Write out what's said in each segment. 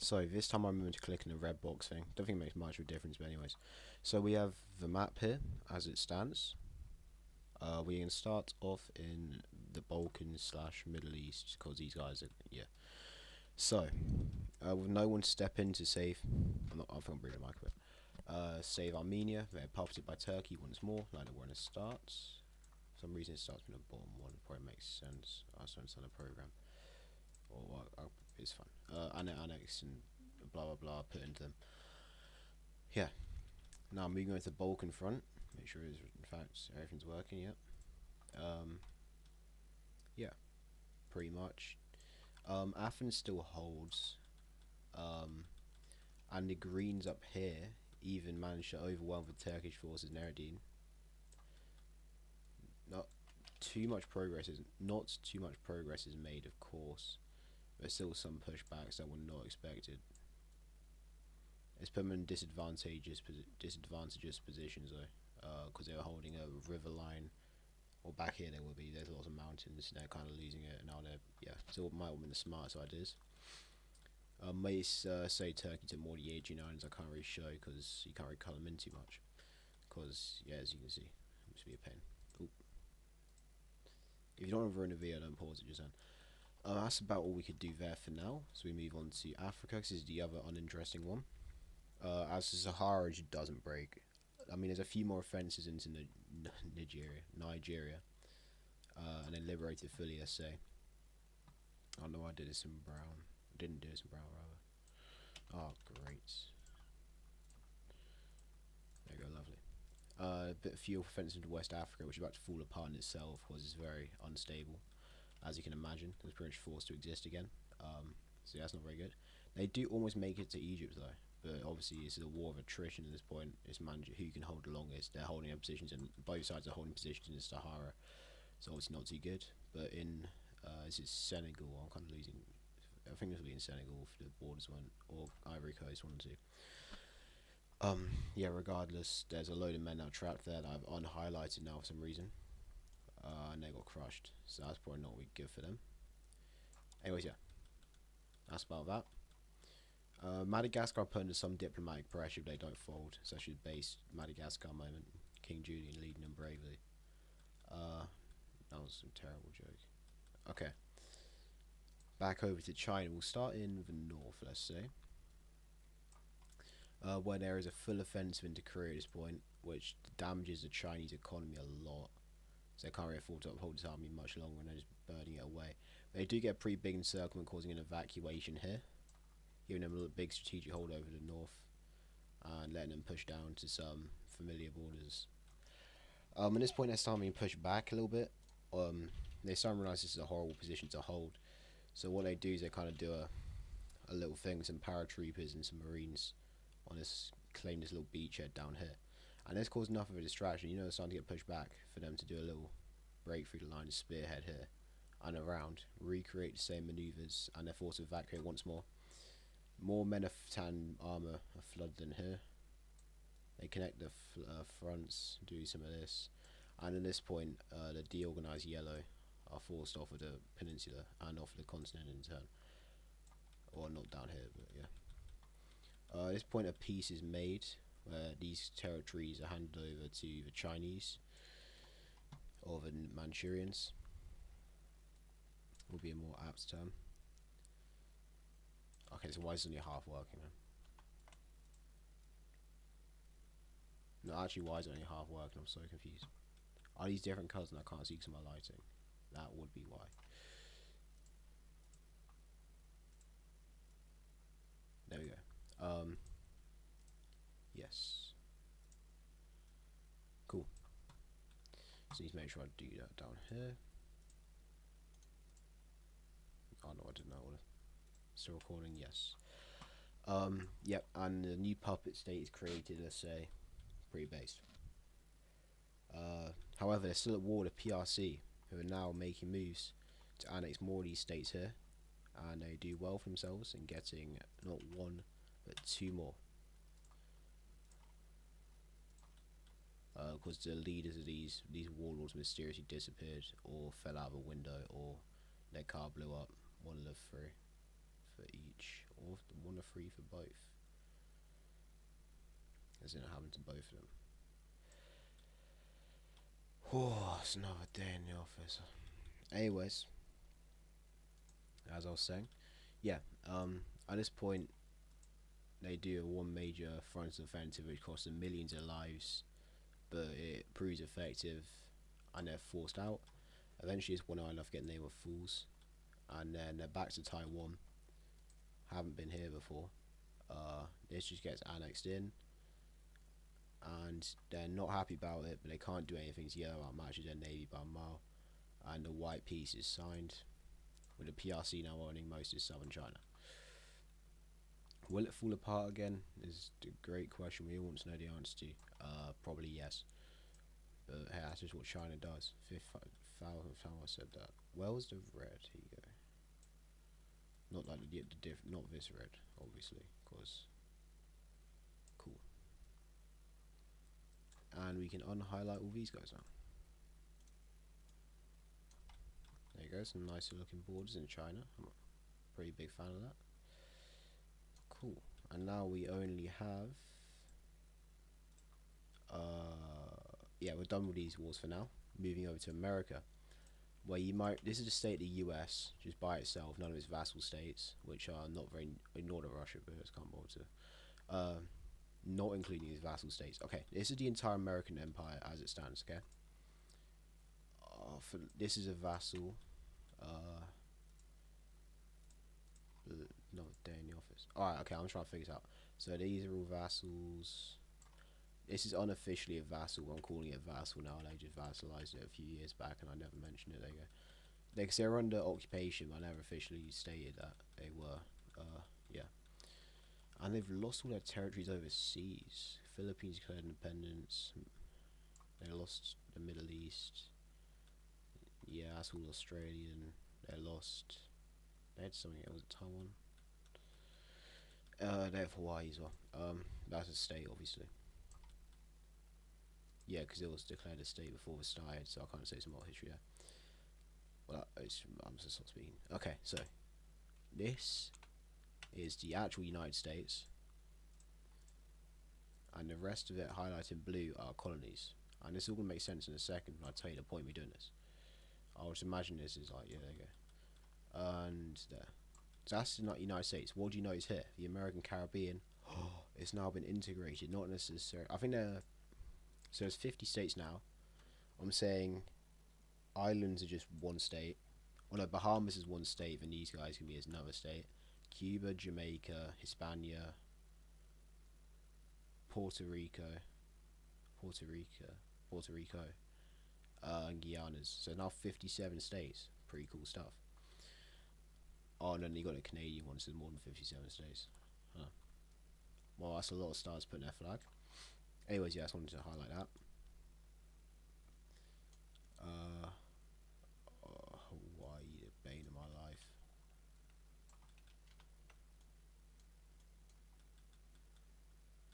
So this time I remember to click on the red box thing. Don't think it makes much of a difference, but anyways. So we have the map here as it stands. We can start off in the Balkans slash Middle East because these guys are, yeah. So, with no one to step in to save, I think I'm bringing the mic a bit. Save Armenia. They're puppeted by Turkey once more, like they were in the start. For some reason it starts from the bottom one. Probably makes sense. I just understand the program. Or it's fun. Annex and blah blah blah put into them. Yeah. Now moving on to the Balkan front. Make sure in fact everything's working. Yeah. Um. Yeah. Pretty much. Athens still holds. Um. And the Greens up here even managed to overwhelm the Turkish forces in Eridine. Not not too much progress is made, of course. There's still some pushbacks that were not expected. It's put them in disadvantageous positions though, because they were holding a river line. Or back here they will be. There's lots of mountains. They're kind of losing it, and now they're So it might have been the smartest ideas. May say Turkey to more the Aegean Islands. I can't really show because you can't really cut them in too much. Because yeah, as you can see, it must be a pain. Ooh. If you don't want to ruin the video, don't pause it just then. That's about all we could do there for now. So we move on to Africa. This is the other uninteresting one. As the Sahara just doesn't break. I mean, there's a few more offences into Nigeria, and then liberated fully. Let's say. Oh no, I did this in brown. I didn't do this in brown rather. Oh great. There you go, lovely. A bit few offences into West Africa, which is about to fall apart in itself, because it's very unstable, as you can imagine. It's pretty much forced to exist again. So yeah, that's not very good. They do almost make it to Egypt though. But obviously it's a war of attrition at this point. It's managed who can hold the longest. They're holding their positions, and both sides are holding positions in the Sahara. So obviously not too good. But in this is Senegal. I'm kind of losing. I think this will be in Senegal if the borders one, or Ivory Coast, one or two. Yeah. Regardless, there's a load of men now trapped there that I've unhighlighted now for some reason. And they got crushed. So that's probably not really good for them. Anyways, yeah. That's about that. Madagascar put under some diplomatic pressure if they don't fold. It's actually the base Madagascar moment. King Julian leading them bravely. That was a terrible joke. Okay. Back over to China. We'll start in the north, let's say. Where there is a full offensive into Korea at this point, which damages the Chinese economy a lot. So they can't really afford to uphold this army much longer and they're just burning it away. They do get a pretty big encirclement, causing an evacuation here, giving them a big strategic hold over the north and letting them push down to some familiar borders. At this point, they're starting to push back a little bit. They start to realize this is a horrible position to hold. So what they do is they kind of do a little thing, some paratroopers and some marines on this claim this little beachhead down here, and this caused enough of a distraction. You know, they're starting to get pushed back for them to do a little break through the line of spearhead here and around, recreate the same maneuvers, and they're forced to evacuate once more. More men of tan armor are flooded in here. They connect the fronts, do some of this, and at this point, the deorganized yellow are forced off of the peninsula and off of the continent in turn, or not down here, but yeah. At this point, a peace is made where these territories are handed over to the Chinese or the Manchurians. Would be a more apt term. Okay, so why is it only half working, man? No, actually, why is it only half working? I'm so confused. Are these different colours and I can't see because of my lighting? That would be why. There we go. Yes. Cool. So need to make sure I do that down here. Oh no, I didn't know. Still recording, yes. Yep, and the new puppet state is created, let's say, pretty based. However, they're still at war with PRC, who are now making moves to annex more of these states here, and they do well for themselves in getting not one, but two more. Because the leaders of these warlords mysteriously disappeared, or fell out of a window, or their car blew up. One of the three for each, or one of three for both. As in it happened to both of them. Oh, it's another day in the office. Anyways, as I was saying, yeah, at this point, they do one major frontal offensive which costs them millions of lives, but it proves effective, and they're forced out. Eventually, it's one island off getting named with fools, and then they're back to Taiwan. Haven't been here before. This just gets annexed in, and they're not happy about it, but they can't do anything to yellow out matches their navy by a mile, and the white peace is signed, with the PRC now owning most of southern China. Will it fall apart again? Is the great question we all want to know the answer to. Probably yes. But hey, that's just what China does. 5,000th time I said that. Where's the red? Here you go. Not like not this red, obviously, cause cool. And we can unhighlight all these guys now. There you go, some nicer looking borders in China. I'm a pretty big fan of that. Cool. And now we only have yeah, we're done with these wars for now. Moving over to America, where you might, this is a state of the US just by itself, none of its vassal states, which are not very, ignore the Russia, but it's can't bother to, not including these vassal states. Okay, this is the entire American empire as it stands. Okay, this is a vassal. Not a day in the office. Alright, okay, I'm trying to figure this out. So these are all vassals. This is unofficially a vassal. I'm calling it vassal now. They just vassalized it a few years back, and I never mentioned it. There you go. Because they're under occupation, but I never officially stated that they were. Yeah. And they've lost all their territories overseas. Philippines declared independence. They lost the Middle East. Yeah, that's all Australian. They lost. They had something else at Taiwan. They have Hawaii as well. That's a state, obviously. Yeah, because it was declared a state before it started, so I can't say some more history there. Well, I'm just not speaking. Okay, so this is the actual United States, and the rest of it highlighted in blue are colonies. And this all gonna make sense in a second when I tell you the point we're doing this. I'll just imagine this is like, yeah, there you go. And there. So that's the United States. What do you know is here? The American Caribbean. It's now been integrated, not necessarily. I think so there's 50 states now. I'm saying islands are just one state. Well, no, Bahamas is one state, and these guys can be as another state. Cuba, Jamaica, Hispania, Puerto Rico, and Guianas. So now 57 states. Pretty cool stuff. Oh, and then you got the Canadian ones, so more than 57 states. Huh. Well, that's a lot of stars putting their flag. Anyways, yeah, I just wanted to highlight that. Hawaii, the bane of my life.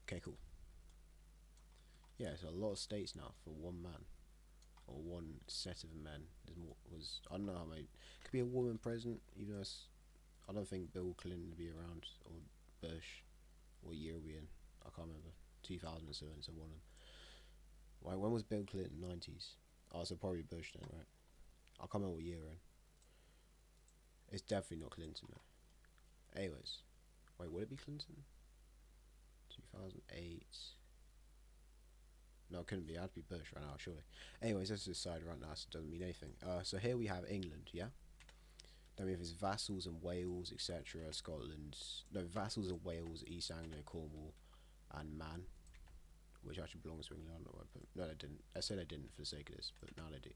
Okay, cool. Yeah, it's a lot of states now for one man, or one set of men. There's more. I don't know how many. Could be a woman president, even though I don't think Bill Clinton would be around, or Bush, or year we in. I can't remember. 2007, so one of them. Right, when was Bill Clinton? 90s. Oh, so probably Bush then, right? I can't remember what year we're in. It's definitely not Clinton though. Anyways, wait, would it be Clinton? 2008. No, it couldn't be. It had to be Bush right now, surely. Anyways, let's decide right now, so it doesn't mean anything. So here we have England, yeah? Then we have his vassals and Wales, etc. Scotland. No, vassals of Wales, East Anglia, Cornwall, and Man, which actually belongs to England. I don't know why, but no, they didn't. I say they didn't for the sake of this, but now they do.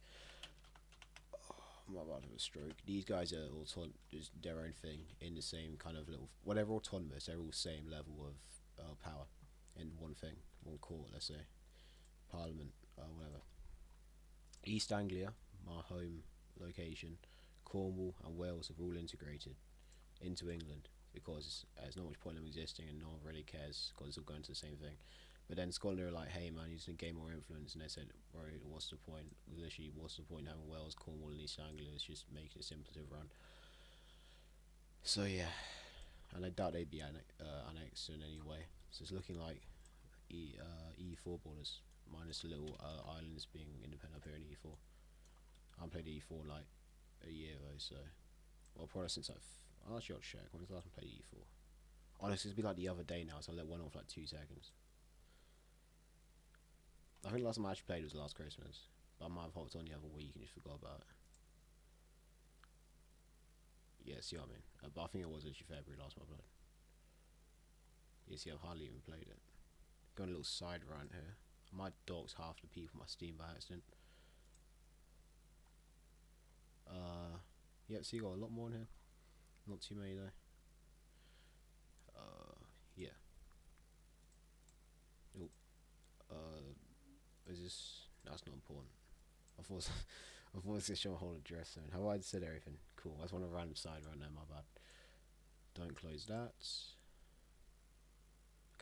I'm about to have a stroke. These guys are all just their own thing in the same kind of little, whatever autonomous. They're all same level of power in one thing, one court. Let's say Parliament, whatever. East Anglia, my home location, Cornwall and Wales have all integrated into England because there's not much point in them existing and no one really cares because it's all going to the same thing. But then Scotland are like, hey man, you just need to gain more influence, and they said, right, what's the point? Literally, what's the point having Wales, Cornwall and East Anglia? It's just making it simpler to run. So yeah, and I doubt they'd be annexed in any way. So it's looking like E4 borders, minus the little islands being independent up here in E4. I haven't played E4 like a year ago, so well, probably since I'll actually check. When was the last time I played E4? Oh, this is be like the other day now, so I let one off like 2 seconds. I think the last time I actually played was last Christmas, but I might have hopped on the other week and just forgot about it. Yeah, see what I mean? But I think it was actually February last time I played. Yeah, see, I've hardly even played it. Going a little side rant here. I might dox half the people on my Steam by accident. Yeah, so you got a lot more in here. Not too many though. Yeah. Oh, is this? That's not important. I thought I thought it was gonna show a whole address zone. Have I said everything? Cool. I just want a random side run there. My bad. Don't close that.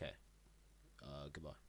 Okay. Goodbye.